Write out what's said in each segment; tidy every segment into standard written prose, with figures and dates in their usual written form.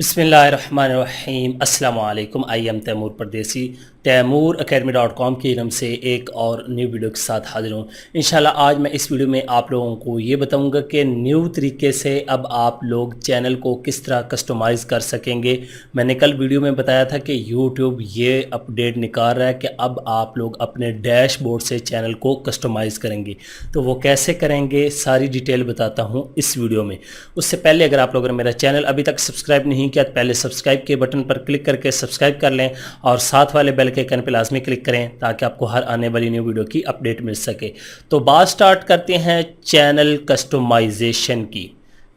बिस्मिल्लाहिर्रहमानिर्रहीम अस्सलाम वालेकुम। आई एम तैमूर परदेसी तैमूर academy.com के नाम से एक और न्यू वीडियो के साथ हाजिर हूँ। इंशाल्लाह आज मैं इस वीडियो में आप लोगों को ये बताऊंगा कि न्यू तरीके से अब आप लोग चैनल को किस तरह कस्टमाइज़ कर सकेंगे। मैंने कल वीडियो में बताया था कि यूट्यूब ये अपडेट निकाल रहा है कि अब आप लोग अपने डैशबोर्ड से चैनल को कस्टमाइज़ करेंगे। तो वो कैसे करेंगे सारी डिटेल बताता हूँ इस वीडियो में। उससे पहले अगर आप लोगों ने मेरा चैनल अभी तक सब्सक्राइब नहीं किया तो पहले सब्सक्राइब के बटन पर क्लिक करके सब्सक्राइब कर लें और साथ वाले बेल के आइकन पर लाजमी क्लिक करें ताकि आपको हर आने वाली न्यू वीडियो की अपडेट मिल सके। तो बात स्टार्ट करते हैं चैनल कस्टमाइजेशन की।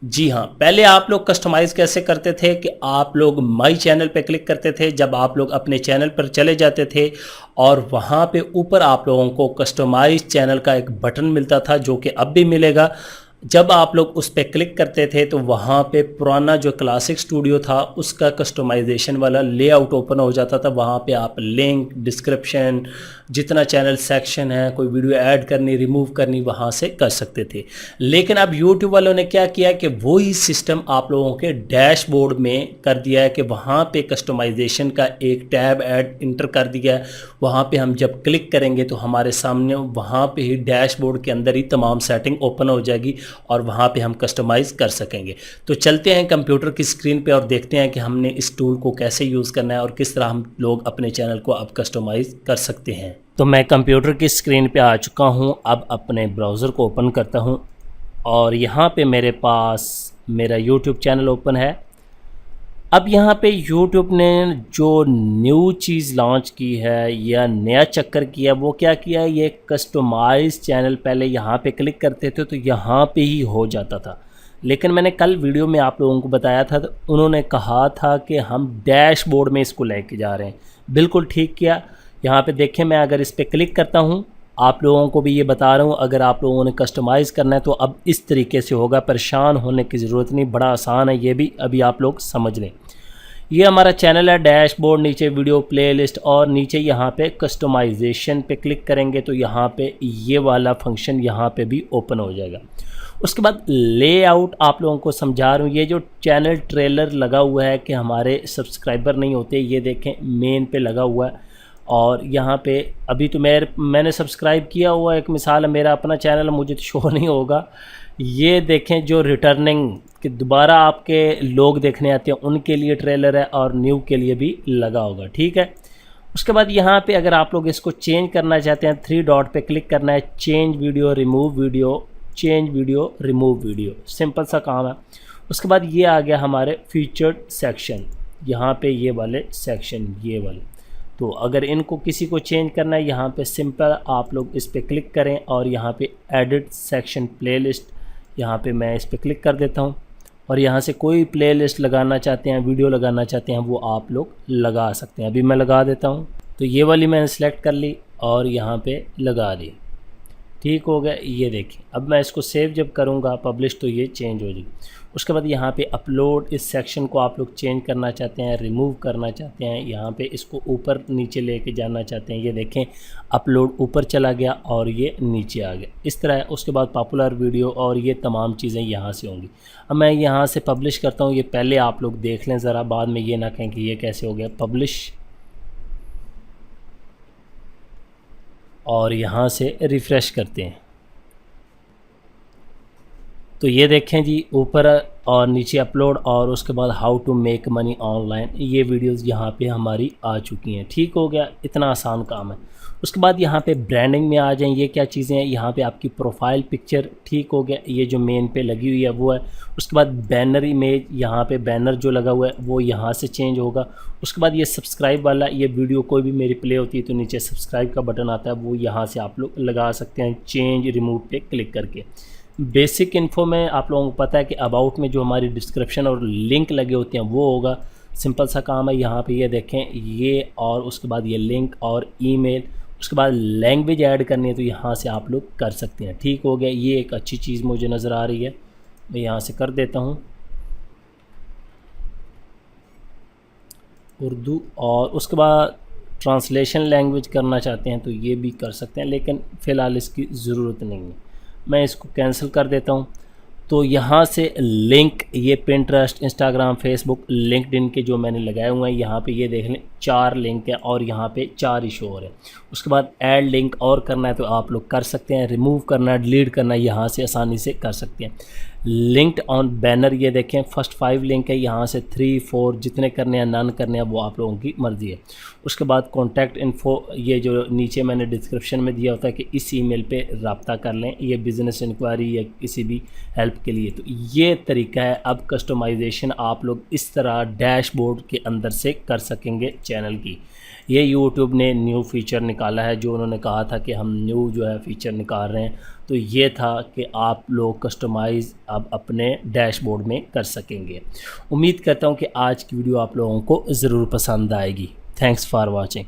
जी हाँ, पहले आप लोग कस्टमाइज़ कैसे करते थे कि आप लोग माई चैनल पे क्लिक करते थे। जब आप लोग अपने चैनल पर चले जाते थे और वहाँ पे ऊपर आप लोगों को कस्टमाइज चैनल का एक बटन मिलता था जो कि अब भी मिलेगा। जब आप लोग उस पर क्लिक करते थे तो वहाँ पे पुराना जो क्लासिक स्टूडियो था उसका कस्टमाइजेशन वाला लेआउट ओपन हो जाता था। वहाँ पे आप लिंक, डिस्क्रिप्शन, जितना चैनल सेक्शन है, कोई वीडियो ऐड करनी, रिमूव करनी, वहाँ से कर सकते थे। लेकिन अब यूट्यूब वालों ने क्या किया कि वही सिस्टम आप लोगों के डैशबोर्ड में कर दिया है कि वहाँ पे कस्टमाइजेशन का एक टैब ऐड इंटर कर दिया है। वहाँ पे हम जब क्लिक करेंगे तो हमारे सामने वहाँ पे ही डैशबोर्ड के अंदर ही तमाम सेटिंग ओपन हो जाएगी और वहाँ पे हम कस्टमाइज़ कर सकेंगे। तो चलते हैं कंप्यूटर की स्क्रीन पे और देखते हैं कि हमने इस टूल को कैसे यूज़ करना है और किस तरह हम लोग अपने चैनल को अब कस्टमाइज़ कर सकते हैं। तो मैं कंप्यूटर की स्क्रीन पे आ चुका हूँ। अब अपने ब्राउज़र को ओपन करता हूँ और यहाँ पे मेरे पास मेरा यूट्यूब चैनल ओपन है। अब यहाँ पे यूट्यूब ने जो न्यू चीज़ लॉन्च की है या नया चक्कर किया वो क्या किया है, ये कस्टमाइज चैनल पहले यहाँ पे क्लिक करते थे तो यहाँ पे ही हो जाता था। लेकिन मैंने कल वीडियो में आप लोगों को बताया था तो उन्होंने कहा था कि हम डैशबोर्ड में इसको लेके जा रहे हैं। बिल्कुल ठीक किया। यहाँ पे देखें, मैं अगर इस पर क्लिक करता हूँ, आप लोगों को भी ये बता रहा हूँ, अगर आप लोगों ने कस्टमाइज़ करना है तो अब इस तरीके से होगा। परेशान होने की ज़रूरत नहीं, बड़ा आसान है, ये भी अभी आप लोग समझ लें। ये हमारा चैनल है, डैशबोर्ड, नीचे वीडियो प्लेलिस्ट और नीचे यहाँ पे कस्टमाइजेशन पे क्लिक करेंगे तो यहाँ पे ये वाला फंक्शन यहाँ पे भी ओपन हो जाएगा। उसके बाद लेआउट आप लोगों को समझा रहा हूँ। ये जो चैनल ट्रेलर लगा हुआ है कि हमारे सब्सक्राइबर नहीं होते, ये देखें मेन पे लगा हुआ है और यहाँ पे अभी तो मैंने सब्सक्राइब किया हुआ, एक मिसाल है, मेरा अपना चैनल, मुझे तो शो नहीं होगा। ये देखें जो रिटर्निंग कि दोबारा आपके लोग देखने आते हैं उनके लिए ट्रेलर है और न्यू के लिए भी लगा होगा, ठीक है। उसके बाद यहाँ पे अगर आप लोग इसको चेंज करना चाहते हैं, 3 डॉट पे क्लिक करना है, change video, remove video, change video, remove video, simple सा काम है। उसके बाद ये आ गया हमारे फीचर्ड सेक्शन, यहाँ पे ये वाले सेक्शन, ये वाले। तो अगर इनको किसी को चेंज करना है, यहाँ पे सिंपल आप लोग इस पर क्लिक करें और यहाँ पे एडिट सेक्शन प्लेलिस्ट, यहाँ पे मैं इस पर क्लिक कर देता हूँ और यहाँ से कोई प्लेलिस्ट लगाना चाहते हैं, वीडियो लगाना चाहते हैं, वो आप लोग लगा सकते हैं। अभी मैं लगा देता हूँ। तो ये वाली मैंने सेलेक्ट कर ली और यहाँ पे लगा दी, ठीक हो गया। ये देखिए, अब मैं इसको सेव जब करूँगा पब्लिश तो ये चेंज हो जाएगी। उसके बाद यहाँ पे अपलोड, इस सेक्शन को आप लोग चेंज करना चाहते हैं, रिमूव करना चाहते हैं, यहाँ पे इसको ऊपर नीचे लेके जाना चाहते हैं, ये देखें अपलोड ऊपर चला गया और ये नीचे आ गया, इस तरह है। उसके बाद पॉपुलर वीडियो और ये तमाम चीज़ें यहाँ से होंगी। अब मैं यहाँ से पब्लिश करता हूँ, ये पहले आप लोग देख लें ज़रा, बाद में ये ना कहें कि ये कैसे हो गया। पब्लिश और यहाँ से रिफ़्रेश करते हैं तो ये देखें जी ऊपर और नीचे अपलोड और उसके बाद how to make money online, ये वीडियोस यहाँ पे हमारी आ चुकी हैं, ठीक हो गया। इतना आसान काम है। उसके बाद यहाँ पे ब्रांडिंग में आ जाएं, ये क्या चीज़ें हैं, यहाँ पे आपकी प्रोफाइल पिक्चर, ठीक हो गया, ये जो मेन पे लगी हुई है वो है। उसके बाद बैनर इमेज, यहाँ पे बैनर जो लगा हुआ है वो यहाँ से चेंज होगा। उसके बाद ये सब्सक्राइब वाला, ये वीडियो कोई भी मेरी प्ले होती है तो नीचे सब्सक्राइब का बटन आता है, वो यहाँ से आप लोग लगा सकते हैं चेंज रिमूव पे क्लिक करके। बेसिक इन्फो में आप लोगों को पता है कि अबाउट में जो हमारी डिस्क्रिप्शन और लिंक लगे होते हैं वो होगा। सिंपल सा काम है। यहाँ पे ये देखें ये, और उसके बाद ये लिंक और ईमेल। उसके बाद लैंग्वेज ऐड करनी है तो यहाँ से आप लोग कर सकते हैं, ठीक हो गया। ये एक अच्छी चीज़ मुझे नज़र आ रही है, मैं यहाँ से कर देता हूँ उर्दू। और उसके बाद ट्रांसलेशन लैंग्वेज करना चाहते हैं तो ये भी कर सकते हैं, लेकिन फ़िलहाल इसकी ज़रूरत नहीं है, मैं इसको कैंसिल कर देता हूँ। तो यहाँ से लिंक ये पिंटरेस्ट, इंस्टाग्राम, फेसबुक, लिंक्डइन के जो मैंने लगाए हुए हैं यहाँ पे ये देख लें 4 लिंक हैं और यहाँ पे 4 ही शो हो रहे हैं। उसके बाद ऐड लिंक और करना है तो आप लोग कर सकते हैं, रिमूव करना है, डिलीट करना है, यहाँ से आसानी से कर सकते हैं। लिंक्ड ऑन बैनर ये देखें फर्स्ट 5 लिंक है, यहाँ से 3, 4 जितने करने हैं, नन करने हैं वो आप लोगों की मर्ज़ी है। उसके बाद कॉन्टैक्ट इन्फो ये जो नीचे मैंने डिस्क्रिप्शन में दिया होता है कि इस ईमेल पे रब्ता कर लें, ये बिज़नेस इंक्वायरी या किसी भी हेल्प के लिए। तो ये तरीका है। अब कस्टमाइजेशन आप लोग इस तरह डैशबोर्ड के अंदर से कर सकेंगे चैनल की। ये यूट्यूब ने न्यू फीचर निकाला है, जो उन्होंने कहा था कि हम न्यू जो है फीचर निकाल रहे हैं, तो ये था कि आप लोग कस्टमाइज़ अब अपने डैशबोर्ड में कर सकेंगे। उम्मीद करता हूँ कि आज की वीडियो आप लोगों को ज़रूर पसंद आएगी। Thanks for watching.